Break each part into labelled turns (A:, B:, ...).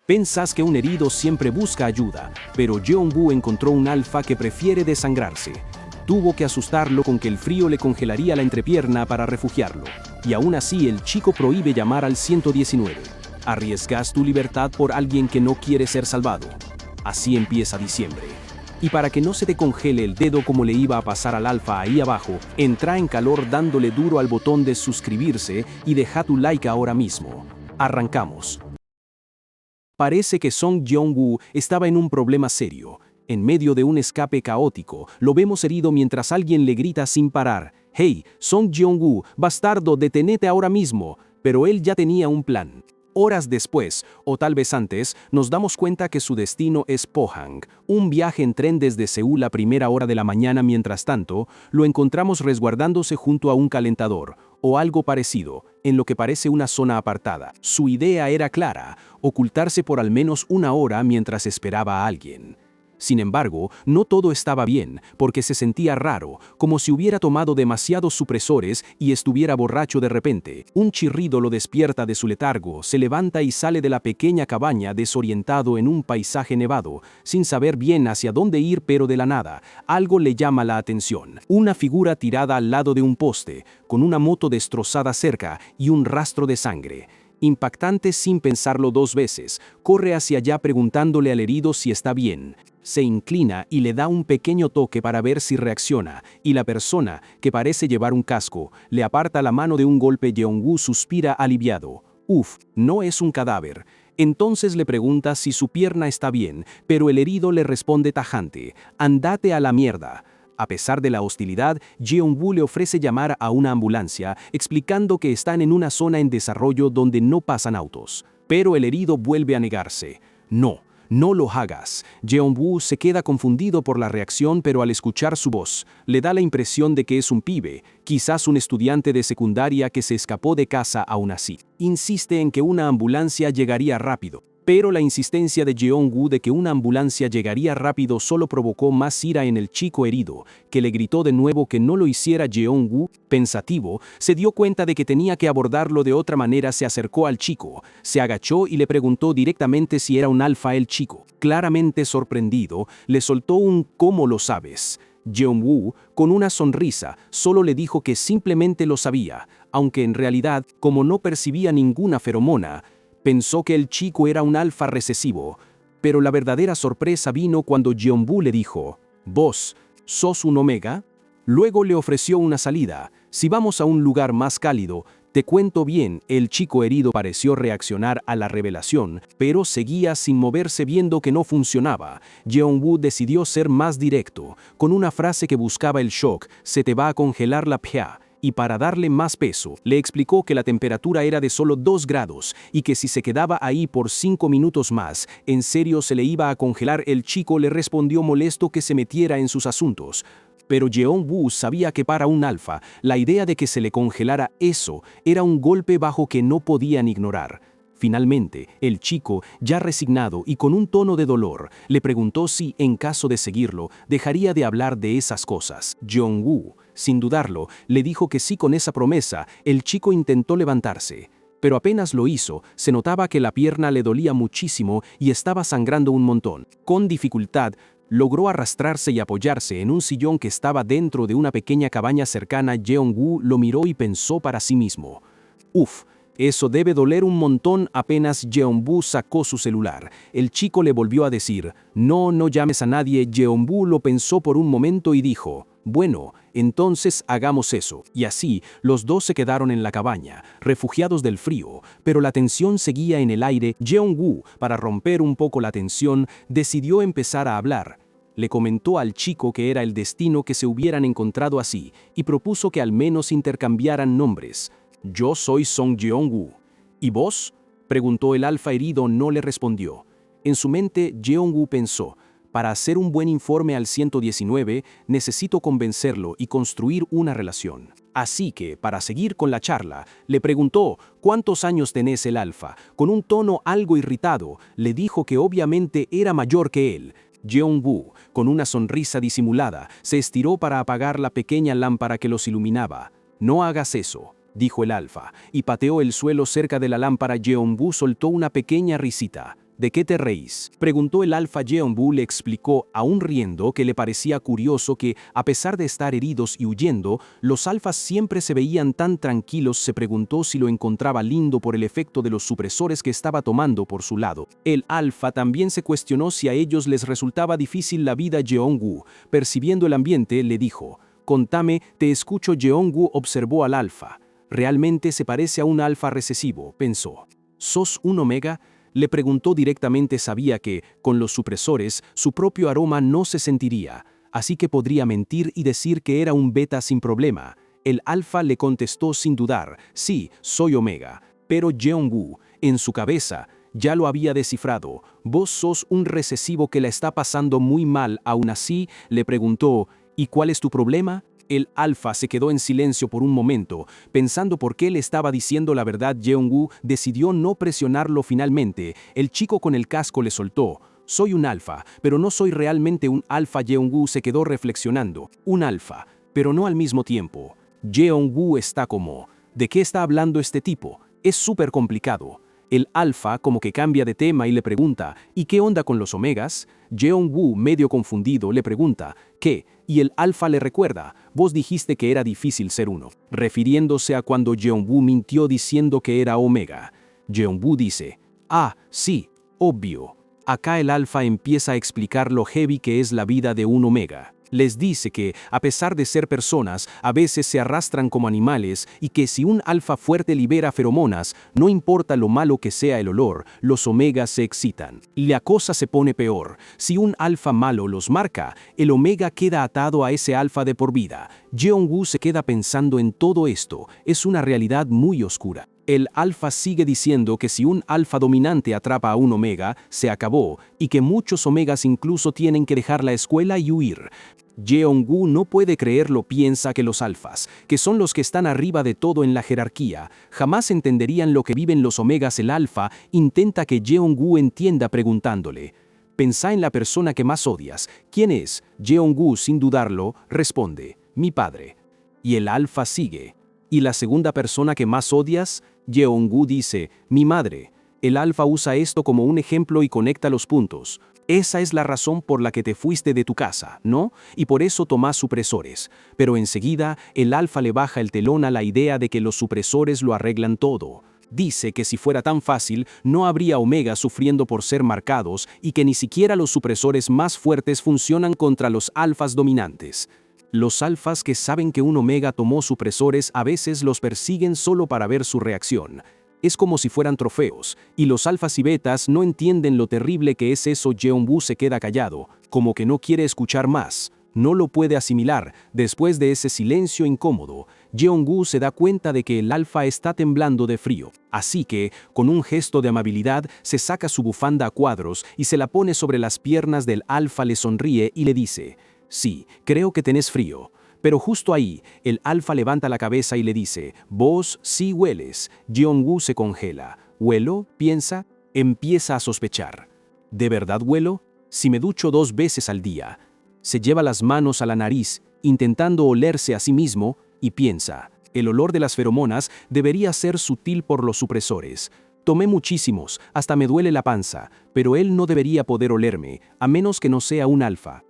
A: Pensás que un herido siempre busca ayuda, pero Jeonwoo encontró un alfa que prefiere desangrarse. Tuvo que asustarlo con que el frío le congelaría la entrepierna para refugiarlo. Y aún así el chico prohíbe llamar al 119. ¿Arriesgas tu libertad por alguien que no quiere ser salvado? Así empieza diciembre. Y para que no se te congele el dedo como le iba a pasar al alfa ahí abajo, entra en calor dándole duro al botón de suscribirse y deja tu like ahora mismo. Arrancamos. Parece que Song Jeong-woo estaba en un problema serio. En medio de un escape caótico, lo vemos herido mientras alguien le grita sin parar: «Hey, Song Jeong-woo, bastardo, detenete ahora mismo». Pero él ya tenía un plan. Horas después, o tal vez antes, nos damos cuenta que su destino es Pohang, un viaje en tren desde Seúl a primera hora de la mañana. Mientras tanto, lo encontramos resguardándose junto a un calentador, o algo parecido, en lo que parece una zona apartada. Su idea era clara: ocultarse por al menos una hora mientras esperaba a alguien. Sin embargo, no todo estaba bien, porque se sentía raro, como si hubiera tomado demasiados supresores y estuviera borracho de repente. Un chirrido lo despierta de su letargo, se levanta y sale de la pequeña cabaña desorientado en un paisaje nevado, sin saber bien hacia dónde ir, pero de la nada, algo le llama la atención. Una figura tirada al lado de un poste, con una moto destrozada cerca y un rastro de sangre. Impactante, sin pensarlo dos veces, corre hacia allá preguntándole al herido si está bien. Se inclina y le da un pequeño toque para ver si reacciona, y la persona, que parece llevar un casco, le aparta la mano de un golpe. Jeong-woo suspira aliviado. Uf, no es un cadáver. Entonces le pregunta si su pierna está bien, pero el herido le responde tajante: «Andate a la mierda». A pesar de la hostilidad, Jeong-woo le ofrece llamar a una ambulancia, explicando que están en una zona en desarrollo donde no pasan autos. Pero el herido vuelve a negarse. No lo hagas. Jeong-woo se queda confundido por la reacción, pero al escuchar su voz, le da la impresión de que es un pibe, quizás un estudiante de secundaria que se escapó de casa. Aún así, insiste en que una ambulancia llegaría rápido. Pero la insistencia de Jeong-woo de que una ambulancia llegaría rápido solo provocó más ira en el chico herido, que le gritó de nuevo que no lo hiciera. Jeong-woo, pensativo, se dio cuenta de que tenía que abordarlo de otra manera. Se acercó al chico, se agachó y le preguntó directamente si era un alfa. El chico, claramente sorprendido, le soltó un «¿Cómo lo sabes?». Jeong-woo, con una sonrisa, solo le dijo que simplemente lo sabía, aunque en realidad, como no percibía ninguna feromona, pensó que el chico era un alfa recesivo. Pero la verdadera sorpresa vino cuando Jeong-woo le dijo: «¿Vos sos un omega?». Luego le ofreció una salida: «Si vamos a un lugar más cálido, te cuento bien». El chico herido pareció reaccionar a la revelación, pero seguía sin moverse. Viendo que no funcionaba, Jeong-woo decidió ser más directo, con una frase que buscaba el shock: «Se te va a congelar la pja». Y para darle más peso, le explicó que la temperatura era de solo 2 grados y que si se quedaba ahí por 5 minutos más, en serio se le iba a congelar. El chico le respondió molesto que se metiera en sus asuntos. Pero Jeong-woo sabía que para un alfa, la idea de que se le congelara eso era un golpe bajo que no podían ignorar. Finalmente, el chico, ya resignado y con un tono de dolor, le preguntó si, en caso de seguirlo, dejaría de hablar de esas cosas. Jeong-woo, sin dudarlo, le dijo que sí. Con esa promesa, el chico intentó levantarse. Pero apenas lo hizo, se notaba que la pierna le dolía muchísimo y estaba sangrando un montón. Con dificultad, logró arrastrarse y apoyarse en un sillón que estaba dentro de una pequeña cabaña cercana. Jeong-woo lo miró y pensó para sí mismo: «Uf, eso debe doler un montón». Apenas Jeong-woo sacó su celular, el chico le volvió a decir: «No llames a nadie». Jeong-woo lo pensó por un momento y dijo: «Bueno, entonces hagamos eso». Y así, los dos se quedaron en la cabaña, refugiados del frío, pero la tensión seguía en el aire. Jeong-woo, para romper un poco la tensión, decidió empezar a hablar. Le comentó al chico que era el destino que se hubieran encontrado así, y propuso que al menos intercambiaran nombres. «Yo soy Song Jeong-woo». «¿Y vos?», preguntó el alfa herido. No le respondió. En su mente, Jeong-woo pensó: «Para hacer un buen informe al 119, necesito convencerlo y construir una relación». Así que, para seguir con la charla, le preguntó: «¿Cuántos años tenés?». El alfa, con un tono algo irritado, le dijo que obviamente era mayor que él. Jeong-woo, con una sonrisa disimulada, se estiró para apagar la pequeña lámpara que los iluminaba. «No hagas eso», dijo el alfa, y pateó el suelo cerca de la lámpara. Jeong-woo soltó una pequeña risita. ¿De qué te reís?, preguntó el alfa. Jeonbu le explicó, aún riendo, que le parecía curioso que, a pesar de estar heridos y huyendo, los alfas siempre se veían tan tranquilos. Se preguntó si lo encontraba lindo por el efecto de los supresores que estaba tomando por su lado. El alfa también se cuestionó si a ellos les resultaba difícil la vida. Jeongu, percibiendo el ambiente, le dijo: «Contame, te escucho». Jeongu observó al alfa. «Realmente se parece a un alfa recesivo», pensó. «¿Sos un omega?», le preguntó directamente. Sabía que, con los supresores, su propio aroma no se sentiría, así que podría mentir y decir que era un beta sin problema. El alfa le contestó sin dudar: «Sí, soy omega». Pero Jeongu, en su cabeza, ya lo había descifrado. «Vos sos un recesivo que la está pasando muy mal». Aún así, le preguntó: «¿Y cuál es tu problema?». El alfa se quedó en silencio por un momento, pensando por qué le estaba diciendo la verdad. Jeongu decidió no presionarlo. Finalmente, el chico con el casco le soltó: «Soy un alfa, pero no soy realmente un alfa». Jeongu se quedó reflexionando. Un alfa, pero no al mismo tiempo. Jeongu está como: ¿de qué está hablando este tipo? Es súper complicado. El alfa como que cambia de tema y le pregunta: ¿y qué onda con los omegas? Jeongu, medio confundido, le pregunta: ¿qué? Y el alfa le recuerda: «Vos dijiste que era difícil ser uno», refiriéndose a cuando Jeongu mintió diciendo que era omega. Jeongu dice: «Ah, sí, obvio». Acá el alfa empieza a explicar lo heavy que es la vida de un omega. Les dice que, a pesar de ser personas, a veces se arrastran como animales y que si un alfa fuerte libera feromonas, no importa lo malo que sea el olor, los omegas se excitan. La cosa se pone peor. Si un alfa malo los marca, el omega queda atado a ese alfa de por vida. Jeongu se queda pensando en todo esto. Es una realidad muy oscura. El alfa sigue diciendo que si un alfa dominante atrapa a un omega, se acabó, y que muchos omegas incluso tienen que dejar la escuela y huir. Jeongu no puede creerlo. Piensa que los alfas, que son los que están arriba de todo en la jerarquía, jamás entenderían lo que viven los omegas. El alfa intenta que Jeongu entienda preguntándole: «Pensá en la persona que más odias. ¿Quién es?». Jeongu, sin dudarlo, responde: «Mi padre». Y el alfa sigue: «¿Y la segunda persona que más odias?». Jeongu dice: «Mi madre». El alfa usa esto como un ejemplo y conecta los puntos. «Esa es la razón por la que te fuiste de tu casa, ¿no? Y por eso tomás supresores». Pero enseguida, el alfa le baja el telón a la idea de que los supresores lo arreglan todo. Dice que si fuera tan fácil, no habría omegas sufriendo por ser marcados y que ni siquiera los supresores más fuertes funcionan contra los alfas dominantes. Los alfas que saben que un omega tomó supresores a veces los persiguen solo para ver su reacción. Es como si fueran trofeos, y los alfas y betas no entienden lo terrible que es eso. Jeonbu se queda callado, como que no quiere escuchar más. No lo puede asimilar. Después de ese silencio incómodo, Jeongu se da cuenta de que el alfa está temblando de frío. Así que, con un gesto de amabilidad, se saca su bufanda a cuadros y se la pone sobre las piernas del alfa. Le sonríe y le dice: «Sí, creo que tenés frío». Pero justo ahí, el alfa levanta la cabeza y le dice: «Vos sí hueles». Jeongu se congela. «¿Huelo?», piensa. Empieza a sospechar. ¿De verdad huelo? Si me ducho 2 veces al día. Se lleva las manos a la nariz, intentando olerse a sí mismo, y piensa: el olor de las feromonas debería ser sutil por los supresores. Tomé muchísimos, hasta me duele la panza, pero él no debería poder olerme, a menos que no sea un alfa.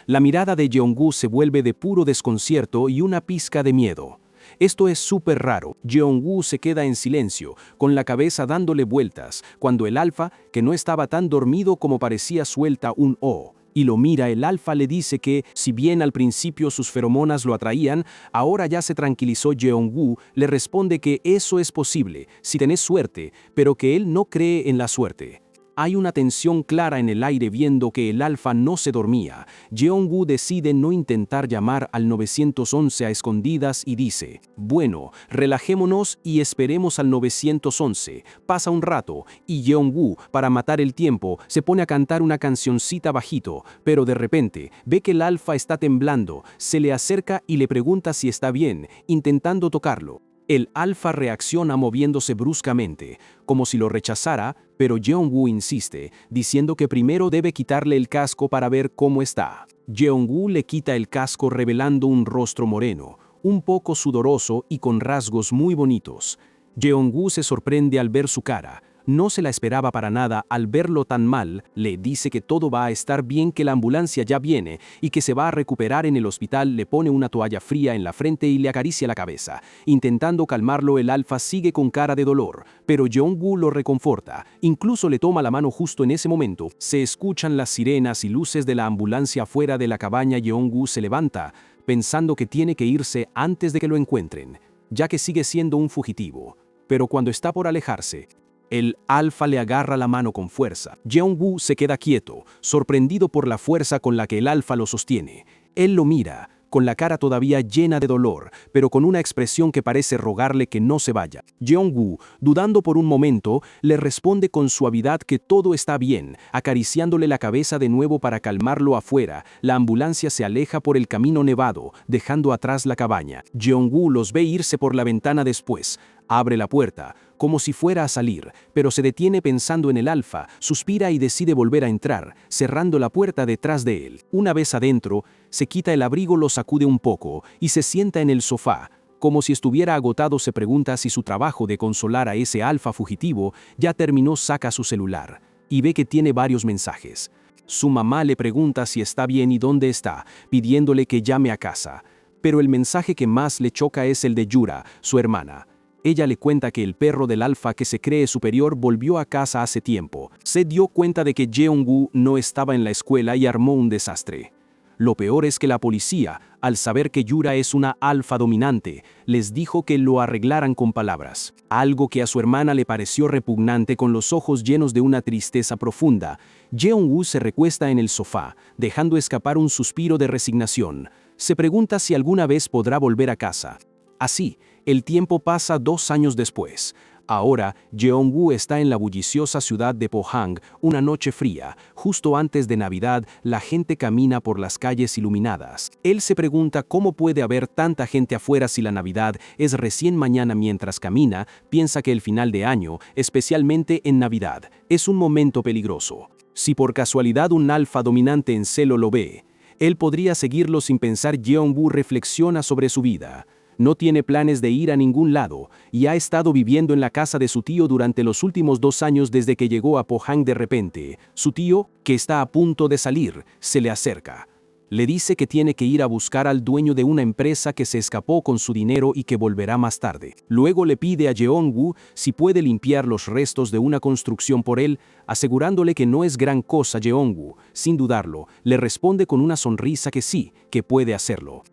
A: La mirada de Jeongu se vuelve de puro desconcierto y una pizca de miedo. Esto es súper raro. Jeongu se queda en silencio, con la cabeza dándole vueltas, cuando el alfa, que no estaba tan dormido como parecía, suelta un «oh». Y lo mira. El alfa le dice que, si bien al principio sus feromonas lo atraían, ahora ya se tranquilizó. Jeongu le responde que eso es posible, si tenés suerte, pero que él no cree en la suerte. Hay una tensión clara en el aire. Viendo que el alfa no se dormía, Jeongu decide no intentar llamar al 911 a escondidas y dice: «Bueno, relajémonos y esperemos al 911». Pasa un rato y Jeongu, para matar el tiempo, se pone a cantar una cancioncita bajito, pero de repente ve que el alfa está temblando. Se le acerca y le pregunta si está bien, intentando tocarlo. El alfa reacciona moviéndose bruscamente, como si lo rechazara, pero Jeongu insiste, diciendo que primero debe quitarle el casco para ver cómo está. Jeongu le quita el casco, revelando un rostro moreno, un poco sudoroso y con rasgos muy bonitos. Jeongu se sorprende al ver su cara. no se la esperaba para nada al verlo tan mal, le dice que todo va a estar bien, que la ambulancia ya viene y que se va a recuperar en el hospital, le pone una toalla fría en la frente y le acaricia la cabeza. Intentando calmarlo, el alfa sigue con cara de dolor, pero Jeong-woo lo reconforta, incluso le toma la mano justo en ese momento. Se escuchan las sirenas y luces de la ambulancia fuera de la cabaña. Jeong-woo se levanta, pensando que tiene que irse antes de que lo encuentren, ya que sigue siendo un fugitivo. Pero cuando está por alejarse, el alfa le agarra la mano con fuerza. Jeong-woo se queda quieto, sorprendido por la fuerza con la que el alfa lo sostiene. Él lo mira, con la cara todavía llena de dolor, pero con una expresión que parece rogarle que no se vaya. Jeong-woo, dudando por un momento, le responde con suavidad que todo está bien, acariciándole la cabeza de nuevo para calmarlo. Afuera, la ambulancia se aleja por el camino nevado, dejando atrás la cabaña. Jeong-woo los ve irse por la ventana después. Abre la puerta, como si fuera a salir, pero se detiene pensando en el alfa, suspira y decide volver a entrar, cerrando la puerta detrás de él. Una vez adentro, se quita el abrigo, lo sacude un poco y se sienta en el sofá. Como si estuviera agotado, se pregunta si su trabajo de consolar a ese alfa fugitivo ya terminó. Saca su celular y ve que tiene varios mensajes. Su mamá le pregunta si está bien y dónde está, pidiéndole que llame a casa. Pero el mensaje que más le choca es el de Yura, su hermana. Ella le cuenta que el perro del alfa, que se cree superior, volvió a casa hace tiempo. Se dio cuenta de que Jeong-woo no estaba en la escuela y armó un desastre. Lo peor es que la policía, al saber que Yura es una alfa dominante, les dijo que lo arreglaran con palabras. Algo que a su hermana le pareció repugnante. Con los ojos llenos de una tristeza profunda, Jeong-woo se recuesta en el sofá, dejando escapar un suspiro de resignación. Se pregunta si alguna vez podrá volver a casa. Así, el tiempo pasa 2 años después. Ahora, Jeong-woo está en la bulliciosa ciudad de Pohang, una noche fría. Justo antes de Navidad, la gente camina por las calles iluminadas. Él se pregunta cómo puede haber tanta gente afuera si la Navidad es recién mañana. Mientras camina, piensa que el final de año, especialmente en Navidad, es un momento peligroso. Si por casualidad un alfa dominante en celo lo ve, él podría seguirlo sin pensar. Jeong-woo reflexiona sobre su vida. No tiene planes de ir a ningún lado y ha estado viviendo en la casa de su tío durante los últimos 2 años desde que llegó a Pohang. De repente, su tío, que está a punto de salir, se le acerca. Le dice que tiene que ir a buscar al dueño de una empresa que se escapó con su dinero y que volverá más tarde. Luego le pide a Jeong-woo si puede limpiar los restos de una construcción por él, asegurándole que no es gran cosa. Jeong-woo, sin dudarlo, le responde con una sonrisa que sí, que puede hacerlo.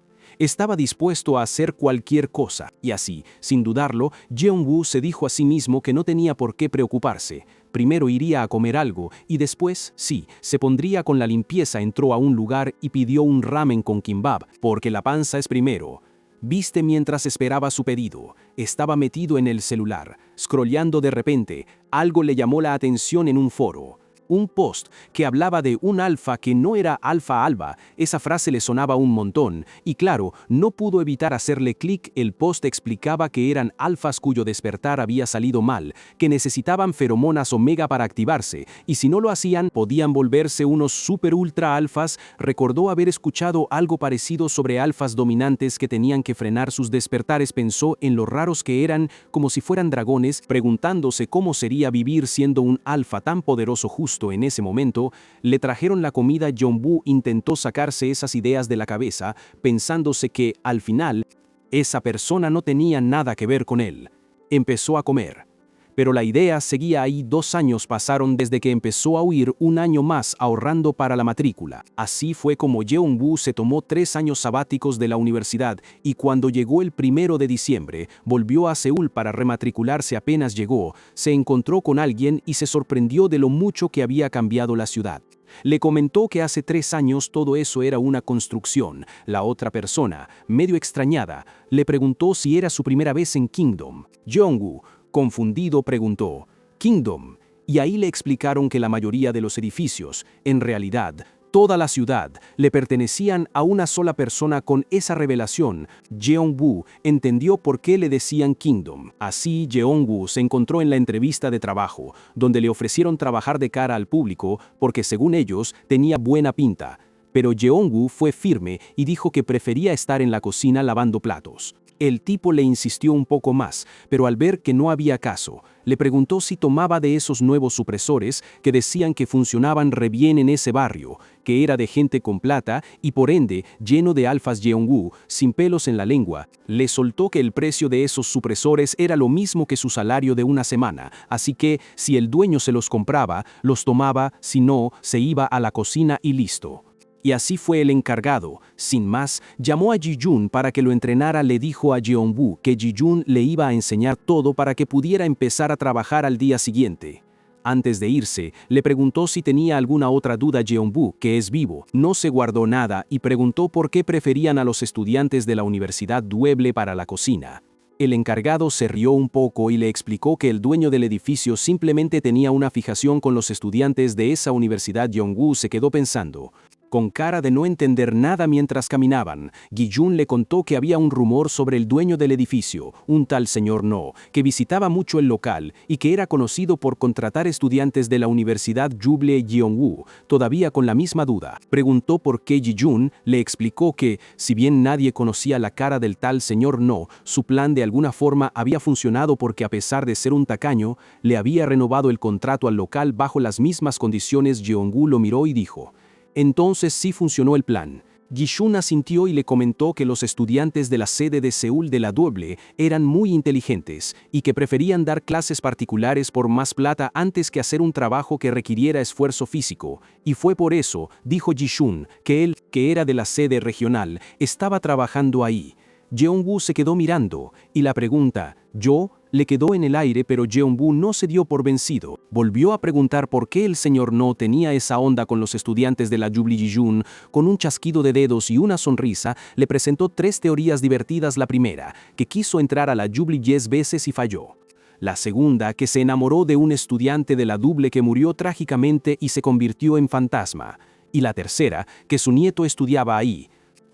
A: Estaba dispuesto a hacer cualquier cosa, y así, sin dudarlo, Jeong-woo se dijo a sí mismo que no tenía por qué preocuparse. Primero iría a comer algo, y después, sí, se pondría con la limpieza. Entró a un lugar y pidió un ramen con kimbap, porque la panza es primero. Viste mientras esperaba su pedido. Estaba metido en el celular, scrolleando. De repente, algo le llamó la atención en un foro. Un post que hablaba de un alfa que no era alfa alba. Esa frase le sonaba un montón, y claro, no pudo evitar hacerle clic. El post explicaba que eran alfas cuyo despertar había salido mal, que necesitaban feromonas omega para activarse, y si no lo hacían, podían volverse unos super ultra alfas. Recordó haber escuchado algo parecido sobre alfas dominantes que tenían que frenar sus despertares. Pensó en lo raros que eran, como si fueran dragones, preguntándose cómo sería vivir siendo un alfa tan poderoso. Justo en ese momento, le trajeron la comida. Jeong-woo intentó sacarse esas ideas de la cabeza, pensándose que, al final, esa persona no tenía nada que ver con él. Empezó a comer. Pero la idea seguía ahí. 2 años pasaron desde que empezó a huir, 1 año más ahorrando para la matrícula. Así fue como Jeong-woo se tomó 3 años sabáticos de la universidad, y cuando llegó el 1 de diciembre, volvió a Seúl para rematricularse. Apenas llegó, se encontró con alguien y se sorprendió de lo mucho que había cambiado la ciudad. Le comentó que hace 3 años todo eso era una construcción. La otra persona, medio extrañada, le preguntó si era su primera vez en Kingdom. Jeong-woo, confundido, preguntó, ¿Kingdom? Y ahí le explicaron que la mayoría de los edificios, en realidad, toda la ciudad, le pertenecían a una sola persona. Con esa revelación, Jeong-woo entendió por qué le decían Kingdom. Así, Jeong-woo se encontró en la entrevista de trabajo, donde le ofrecieron trabajar de cara al público porque, según ellos, tenía buena pinta. pero Jeongu fue firme y dijo que prefería estar en la cocina lavando platos. El tipo le insistió un poco más, pero al ver que no había caso, le preguntó si tomaba de esos nuevos supresores que decían que funcionaban re bien en ese barrio, que era de gente con plata y por ende lleno de alfas. Jeongu, sin pelos en la lengua, le soltó que el precio de esos supresores era lo mismo que su salario de una semana, así que si el dueño se los compraba, los tomaba, si no, se iba a la cocina y listo. Y así fue el encargado. Sin más, llamó a Ji-jun para que lo entrenara. Le dijo a Jeonbu que Ji-jun le iba a enseñar todo para que pudiera empezar a trabajar al día siguiente. Antes de irse, le preguntó si tenía alguna otra duda. Jeonbu, que es vivo, no se guardó nada y preguntó por qué preferían a los estudiantes de la Universidad Dueble para la cocina. El encargado se rió un poco y le explicó que el dueño del edificio simplemente tenía una fijación con los estudiantes de esa universidad. Jeongu se quedó pensando, con cara de no entender nada mientras caminaban. Gi-jun le contó que había un rumor sobre el dueño del edificio, un tal señor No, que visitaba mucho el local y que era conocido por contratar estudiantes de la Universidad Juble. Jeongu, todavía con la misma duda, preguntó por qué. Gi-jun le explicó que, si bien nadie conocía la cara del tal señor No, su plan de alguna forma había funcionado porque a pesar de ser un tacaño, le había renovado el contrato al local bajo las mismas condiciones. Jeongu lo miró y dijo, entonces sí funcionó el plan. Gi-jun asintió y le comentó que los estudiantes de la sede de Seúl de la Dueble eran muy inteligentes y que preferían dar clases particulares por más plata antes que hacer un trabajo que requiriera esfuerzo físico. Y fue por eso, dijo Gi-jun, que él, que era de la sede regional, estaba trabajando ahí. Jeongu se quedó mirando, y la pregunta, ¿yo?, le quedó en el aire, pero Jeonbu no se dio por vencido. Volvió a preguntar por qué el señor No tenía esa onda con los estudiantes de la Juble. Gi-jun, con un chasquido de dedos y una sonrisa, le presentó 3 teorías divertidas. La primera, que quiso entrar a la Juble 10 veces y falló. La segunda, que se enamoró de un estudiante de la Duble que murió trágicamente y se convirtió en fantasma. Y la tercera, que su nieto estudiaba ahí.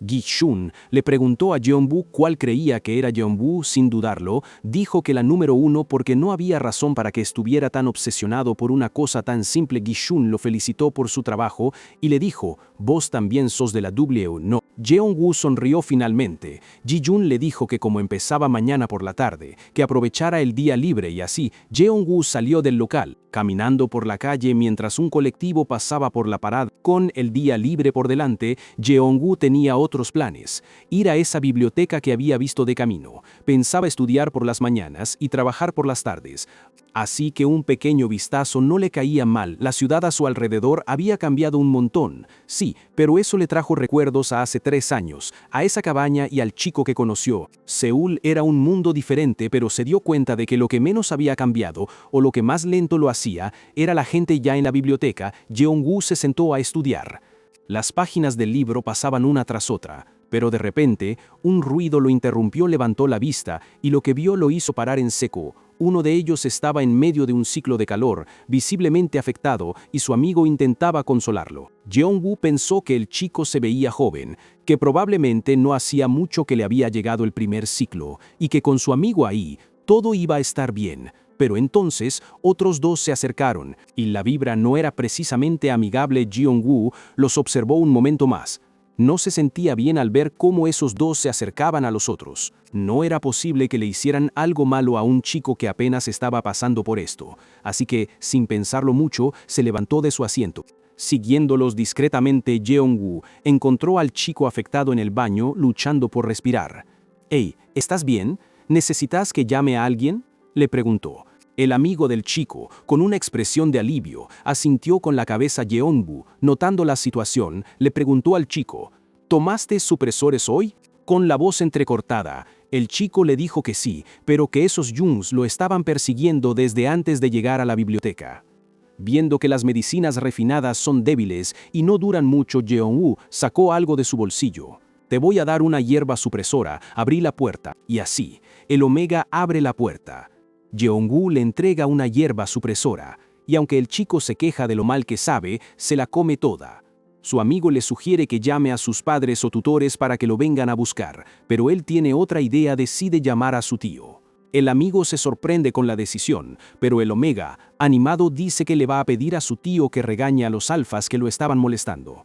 A: Gi-jun le preguntó a Jeonbu cuál creía que era. Jeonbu, sin dudarlo, dijo que la número 1 porque no había razón para que estuviera tan obsesionado por una cosa tan simple. Gi-jun lo felicitó por su trabajo y le dijo, ¿vos también sos de la Duble o no? Jeongu sonrió finalmente. Gi-jun le dijo que como empezaba mañana por la tarde, que aprovechara el día libre y así, Jeongu salió del local, caminando por la calle mientras un colectivo pasaba por la parada. Con el día libre por delante, Jeongu tenía otros planes, ir a esa biblioteca que había visto de camino. Pensaba estudiar por las mañanas y trabajar por las tardes. Así que un pequeño vistazo no le caía mal. La ciudad a su alrededor había cambiado un montón. Sí, pero eso le trajo recuerdos a hace 3 años, a esa cabaña y al chico que conoció. Seúl era un mundo diferente, pero se dio cuenta de que lo que menos había cambiado, o lo que más lento lo hacía, era la gente ya en la biblioteca. Jeongu se sentó a estudiar. Las páginas del libro pasaban una tras otra, pero de repente, un ruido lo interrumpió. Levantó la vista, y lo que vio lo hizo parar en seco. Uno de ellos estaba en medio de un ciclo de calor, visiblemente afectado, y su amigo intentaba consolarlo. Jeongu pensó que el chico se veía joven, que probablemente no hacía mucho que le había llegado el primer ciclo, y que con su amigo ahí, todo iba a estar bien. Pero entonces, otros 2 se acercaron, y la vibra no era precisamente amigable. Jeongu los observó un momento más. No se sentía bien al ver cómo esos 2 se acercaban a los otros. No era posible que le hicieran algo malo a un chico que apenas estaba pasando por esto. Así que, sin pensarlo mucho, se levantó de su asiento. Siguiéndolos discretamente, Jeongu encontró al chico afectado en el baño, luchando por respirar. «Hey, ¿estás bien? ¿Necesitas que llame a alguien?», le preguntó. El amigo del chico, con una expresión de alivio, asintió con la cabeza. Jeonbu, notando la situación, le preguntó al chico, ¿tomaste supresores hoy? Con la voz entrecortada, el chico le dijo que sí, pero que esos Jungs lo estaban persiguiendo desde antes de llegar a la biblioteca. Viendo que las medicinas refinadas son débiles y no duran mucho, Jeonbu sacó algo de su bolsillo. «Te voy a dar una hierba supresora», abrí la puerta, y así, el Omega abre la puerta. Jeongu le entrega una hierba supresora, y aunque el chico se queja de lo mal que sabe, se la come toda. Su amigo le sugiere que llame a sus padres o tutores para que lo vengan a buscar, pero él tiene otra idea. Decide llamar a su tío. El amigo se sorprende con la decisión, pero el Omega, animado, dice que le va a pedir a su tío que regañe a los alfas que lo estaban molestando.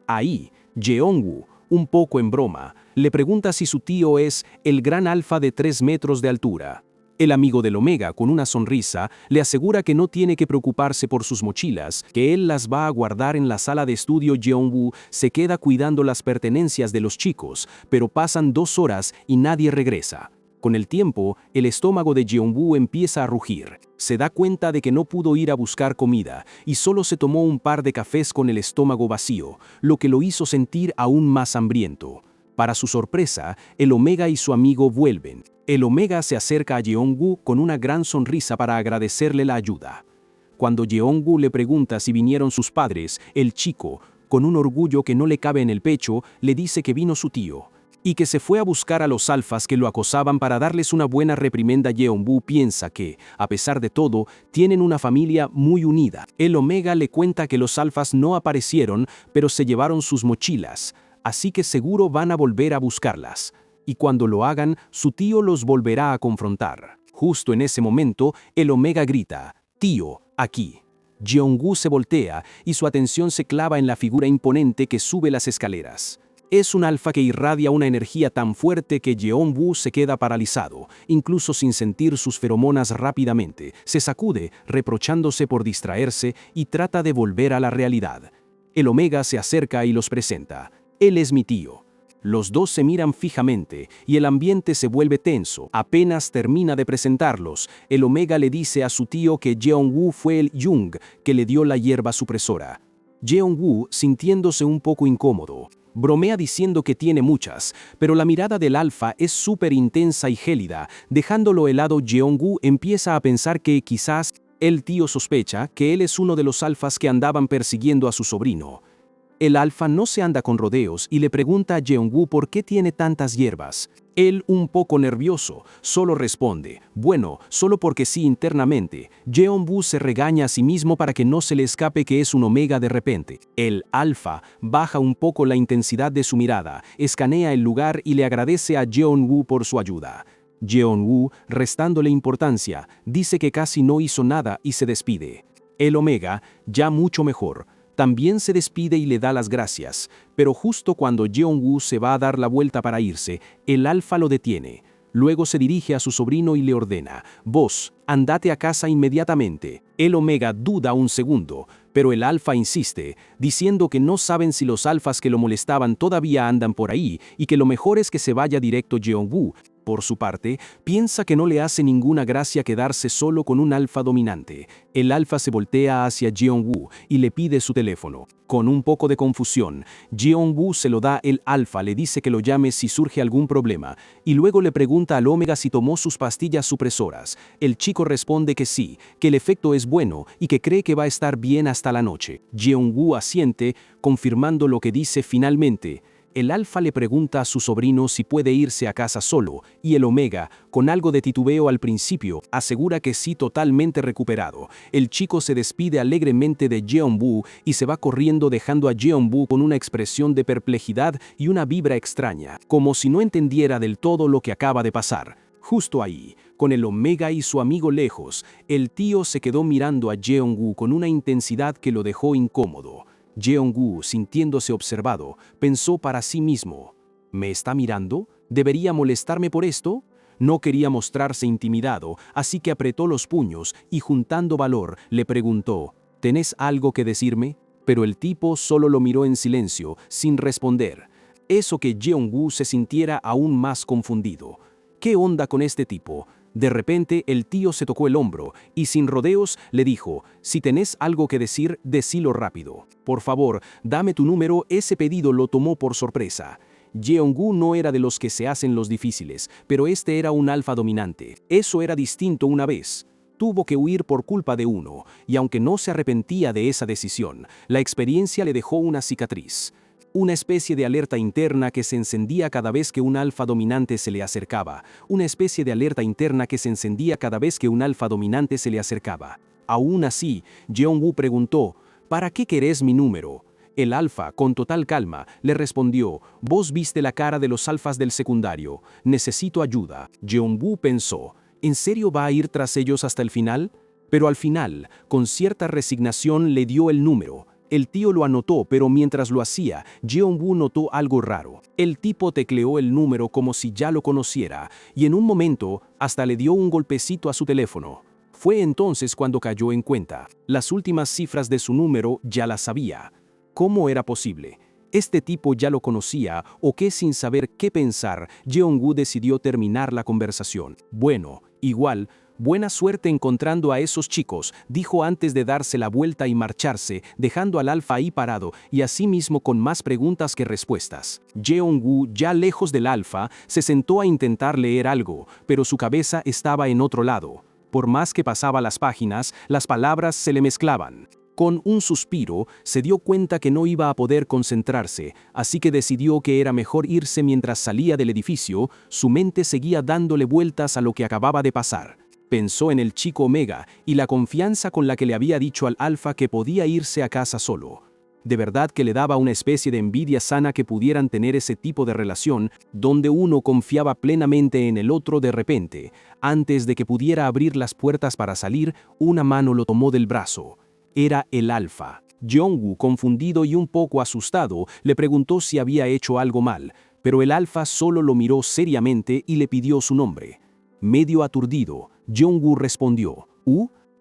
A: Ahí, Jeongwoo, un poco en broma, le pregunta si su tío es el gran alfa de 3 metros de altura. El amigo del Omega, con una sonrisa, le asegura que no tiene que preocuparse por sus mochilas, que él las va a guardar en la sala de estudio. Jeongwoo se queda cuidando las pertenencias de los chicos, pero pasan 2 horas y nadie regresa. Con el tiempo, el estómago de Jeongwoo empieza a rugir. Se da cuenta de que no pudo ir a buscar comida y solo se tomó un par de cafés con el estómago vacío, lo que lo hizo sentir aún más hambriento. Para su sorpresa, el Omega y su amigo vuelven. El Omega se acerca a Jeongwoo con una gran sonrisa para agradecerle la ayuda. Cuando Jeongwoo le pregunta si vinieron sus padres, el chico, con un orgullo que no le cabe en el pecho, le dice que vino su tío y que se fue a buscar a los alfas que lo acosaban para darles una buena reprimenda. Jeongwoo piensa que, a pesar de todo, tienen una familia muy unida. El Omega le cuenta que los alfas no aparecieron, pero se llevaron sus mochilas, así que seguro van a volver a buscarlas. Y cuando lo hagan, su tío los volverá a confrontar. Justo en ese momento, el Omega grita: «Tío, aquí». Jeongwoo se voltea y su atención se clava en la figura imponente que sube las escaleras. Es un alfa que irradia una energía tan fuerte que Jeongwoo se queda paralizado, incluso sin sentir sus feromonas. Rápidamente se sacude, reprochándose por distraerse, y trata de volver a la realidad. El Omega se acerca y los presenta. «Él es mi tío». Los dos se miran fijamente y el ambiente se vuelve tenso. Apenas termina de presentarlos, el Omega le dice a su tío que Jeongwoo fue el Jung que le dio la hierba supresora. Jeongwoo, sintiéndose un poco incómodo, bromea diciendo que tiene muchas, pero la mirada del alfa es súper intensa y gélida, dejándolo helado. Jeongwoo empieza a pensar que quizás el tío sospecha que él es uno de los alfas que andaban persiguiendo a su sobrino. El alfa no se anda con rodeos y le pregunta a Jeongwoo por qué tiene tantas hierbas. Él, un poco nervioso, solo responde: «Bueno, solo porque sí». Internamente, Jeongwoo se regaña a sí mismo para que no se le escape que es un Omega de repente. El alfa baja un poco la intensidad de su mirada, escanea el lugar y le agradece a Jeongwoo por su ayuda. Jeongwoo, restándole importancia, dice que casi no hizo nada y se despide. El Omega, ya mucho mejor, también se despide y le da las gracias, pero justo cuando Jeongwoo se va a dar la vuelta para irse, el alfa lo detiene. Luego se dirige a su sobrino y le ordena: «Vos, andate a casa inmediatamente». El Omega duda un segundo, pero el alfa insiste, diciendo que no saben si los alfas que lo molestaban todavía andan por ahí y que lo mejor es que se vaya directo. Jeongwoo, por su parte, piensa que no le hace ninguna gracia quedarse solo con un alfa dominante. El alfa se voltea hacia Jeongwoo y le pide su teléfono. Con un poco de confusión, Jeongwoo se lo da. El alfa le dice que lo llame si surge algún problema, y luego le pregunta al Omega si tomó sus pastillas supresoras. El chico responde que sí, que el efecto es bueno y que cree que va a estar bien hasta la noche. Jeongwoo asiente, confirmando lo que dice. Finalmente, el alfa le pregunta a su sobrino si puede irse a casa solo, y el Omega, con algo de titubeo al principio, asegura que sí. Totalmente recuperado, el chico se despide alegremente de Jeongwoo y se va corriendo, dejando a Jeongwoo con una expresión de perplejidad y una vibra extraña, como si no entendiera del todo lo que acaba de pasar. Justo ahí, con el Omega y su amigo lejos, el tío se quedó mirando a Jeongwoo con una intensidad que lo dejó incómodo. Jeongwoo, sintiéndose observado, pensó para sí mismo: ¿me está mirando? ¿Debería molestarme por esto? No quería mostrarse intimidado, así que apretó los puños y, juntando valor, le preguntó: ¿tenés algo que decirme? Pero el tipo solo lo miró en silencio, sin responder. Eso que Jeongwoo se sintiera aún más confundido. ¿Qué onda con este tipo? De repente el tío se tocó el hombro y sin rodeos le dijo: «Si tenés algo que decir, decilo rápido. Por favor, dame tu número». Ese pedido lo tomó por sorpresa. Jeongwoo no era de los que se hacen los difíciles, pero este era un alfa dominante. Eso era distinto. Una vez tuvo que huir por culpa de uno, y aunque no se arrepentía de esa decisión, la experiencia le dejó una cicatriz. Una especie de alerta interna que se encendía cada vez que un alfa dominante se le acercaba. Una especie de alerta interna que se encendía cada vez que un alfa dominante se le acercaba. Aún así, Jeongwoo preguntó: «¿Para qué querés mi número?». El alfa, con total calma, le respondió: «Vos viste la cara de los alfas del secundario. Necesito ayuda». Jeongwoo pensó: ¿en serio va a ir tras ellos hasta el final? Pero al final, con cierta resignación, le dio el número. El tío lo anotó, pero mientras lo hacía, Jeong-woo notó algo raro. El tipo tecleó el número como si ya lo conociera, y en un momento hasta le dio un golpecito a su teléfono. Fue entonces cuando cayó en cuenta. Las últimas cifras de su número ya las sabía. ¿Cómo era posible? ¿Este tipo ya lo conocía o qué? Sin saber qué pensar, Jeong-woo decidió terminar la conversación. Bueno, igual, buena suerte encontrando a esos chicos, dijo antes de darse la vuelta y marcharse, dejando al Alfa ahí parado y asimismo con más preguntas que respuestas. Jeong-woo, ya lejos del Alfa, se sentó a intentar leer algo, pero su cabeza estaba en otro lado. Por más que pasaba las páginas, las palabras se le mezclaban. Con un suspiro, se dio cuenta que no iba a poder concentrarse, así que decidió que era mejor irse mientras salía del edificio. Su mente seguía dándole vueltas a lo que acababa de pasar. Pensó en el chico Omega y la confianza con la que le había dicho al Alfa que podía irse a casa solo. De verdad que le daba una especie de envidia sana que pudieran tener ese tipo de relación, donde uno confiaba plenamente en el otro. De repente, antes de que pudiera abrir las puertas para salir, una mano lo tomó del brazo. Era el Alfa. Jeong-woo, confundido y un poco asustado, le preguntó si había hecho algo mal, pero el Alfa solo lo miró seriamente y le pidió su nombre. Medio aturdido, Jeong-woo respondió,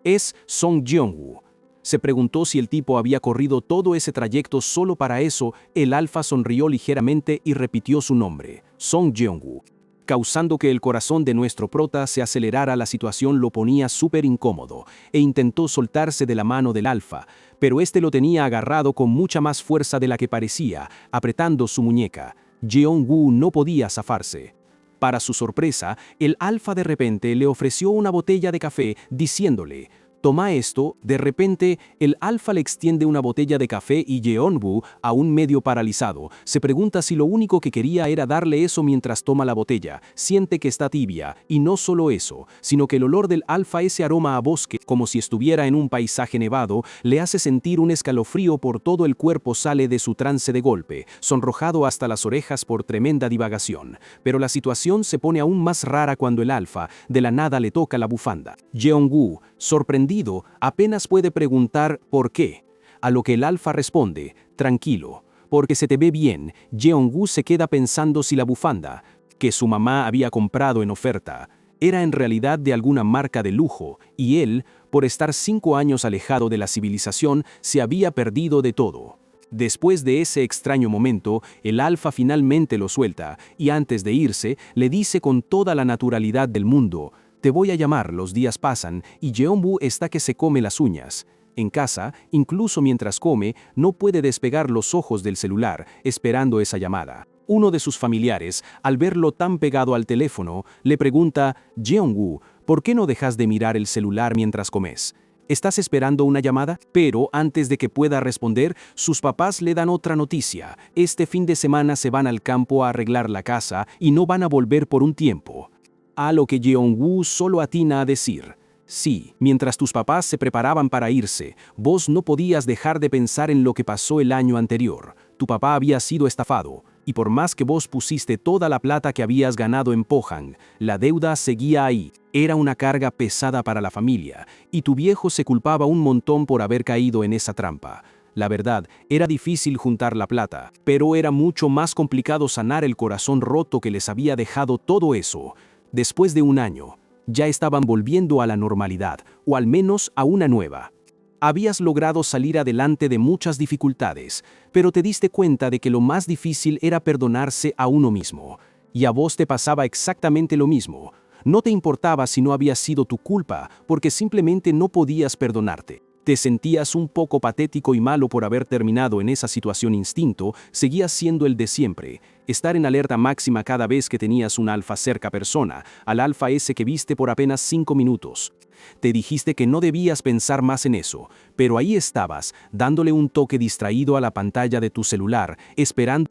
A: es Song Jeong-woo. Se preguntó si el tipo había corrido todo ese trayecto solo para eso. El Alfa sonrió ligeramente y repitió su nombre, Song Jeong-woo. Causando que el corazón de nuestro prota se acelerara. La situación lo ponía súper incómodo, e intentó soltarse de la mano del Alfa, pero este lo tenía agarrado con mucha más fuerza de la que parecía, apretando su muñeca. Jeong-woo no podía zafarse. Para su sorpresa, el Alfa de repente le ofreció una botella de café, diciéndole, «Toma esto». De repente, el Alfa le extiende una botella de café y Jeong-woo, aún medio paralizado, se pregunta si lo único que quería era darle eso. Mientras toma la botella, siente que está tibia, y no solo eso, sino que el olor del Alfa, ese aroma a bosque, como si estuviera en un paisaje nevado, le hace sentir un escalofrío por todo el cuerpo. Sale de su trance de golpe, sonrojado hasta las orejas por tremenda divagación. Pero la situación se pone aún más rara cuando el Alfa, de la nada, le toca la bufanda. Jeong-woo, sorprendido, apenas puede preguntar ¿por qué? A lo que el Alfa responde, tranquilo, porque se te ve bien. Jeong-woo se queda pensando si la bufanda, que su mamá había comprado en oferta, era en realidad de alguna marca de lujo, y él, por estar 5 años alejado de la civilización, se había perdido de todo. Después de ese extraño momento, el Alfa finalmente lo suelta, y antes de irse, le dice con toda la naturalidad del mundo, «Te voy a llamar». Los días pasan y Jeong-woo está que se come las uñas. En casa, incluso mientras come, no puede despegar los ojos del celular, esperando esa llamada. Uno de sus familiares, al verlo tan pegado al teléfono, le pregunta, «Jeong-woo, ¿por qué no dejas de mirar el celular mientras comes? ¿Estás esperando una llamada?». Pero antes de que pueda responder, sus papás le dan otra noticia. Este fin de semana se van al campo a arreglar la casa y no van a volver por un tiempo. A lo que Jeong-woo solo atina a decir, «Sí, mientras tus papás se preparaban para irse, vos no podías dejar de pensar en lo que pasó el año anterior. Tu papá había sido estafado, y por más que vos pusiste toda la plata que habías ganado en Pohang, la deuda seguía ahí. Era una carga pesada para la familia, y tu viejo se culpaba un montón por haber caído en esa trampa. La verdad, era difícil juntar la plata, pero era mucho más complicado sanar el corazón roto que les había dejado todo eso». Después de un año, ya estaban volviendo a la normalidad, o al menos a una nueva. Habías logrado salir adelante de muchas dificultades, pero te diste cuenta de que lo más difícil era perdonarse a uno mismo. Y a vos te pasaba exactamente lo mismo. No te importaba si no había sido tu culpa, porque simplemente no podías perdonarte. Te sentías un poco patético y malo por haber terminado en esa situación. Instinto seguías siendo el de siempre, estar en alerta máxima cada vez que tenías un Alfa cerca. Persona, al Alfa ese que viste por apenas 5 minutos. Te dijiste que no debías pensar más en eso, pero ahí estabas, dándole un toque distraído a la pantalla de tu celular, esperando.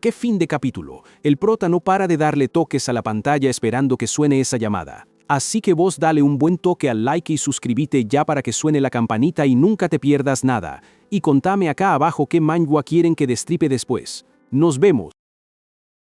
A: ¡Qué fin de capítulo! El prota no para de darle toques a la pantalla esperando que suene esa llamada. Así que vos dale un buen toque al like y suscríbete ya para que suene la campanita y nunca te pierdas nada. Y contame acá abajo qué manga quieren que destripe después. Nos vemos.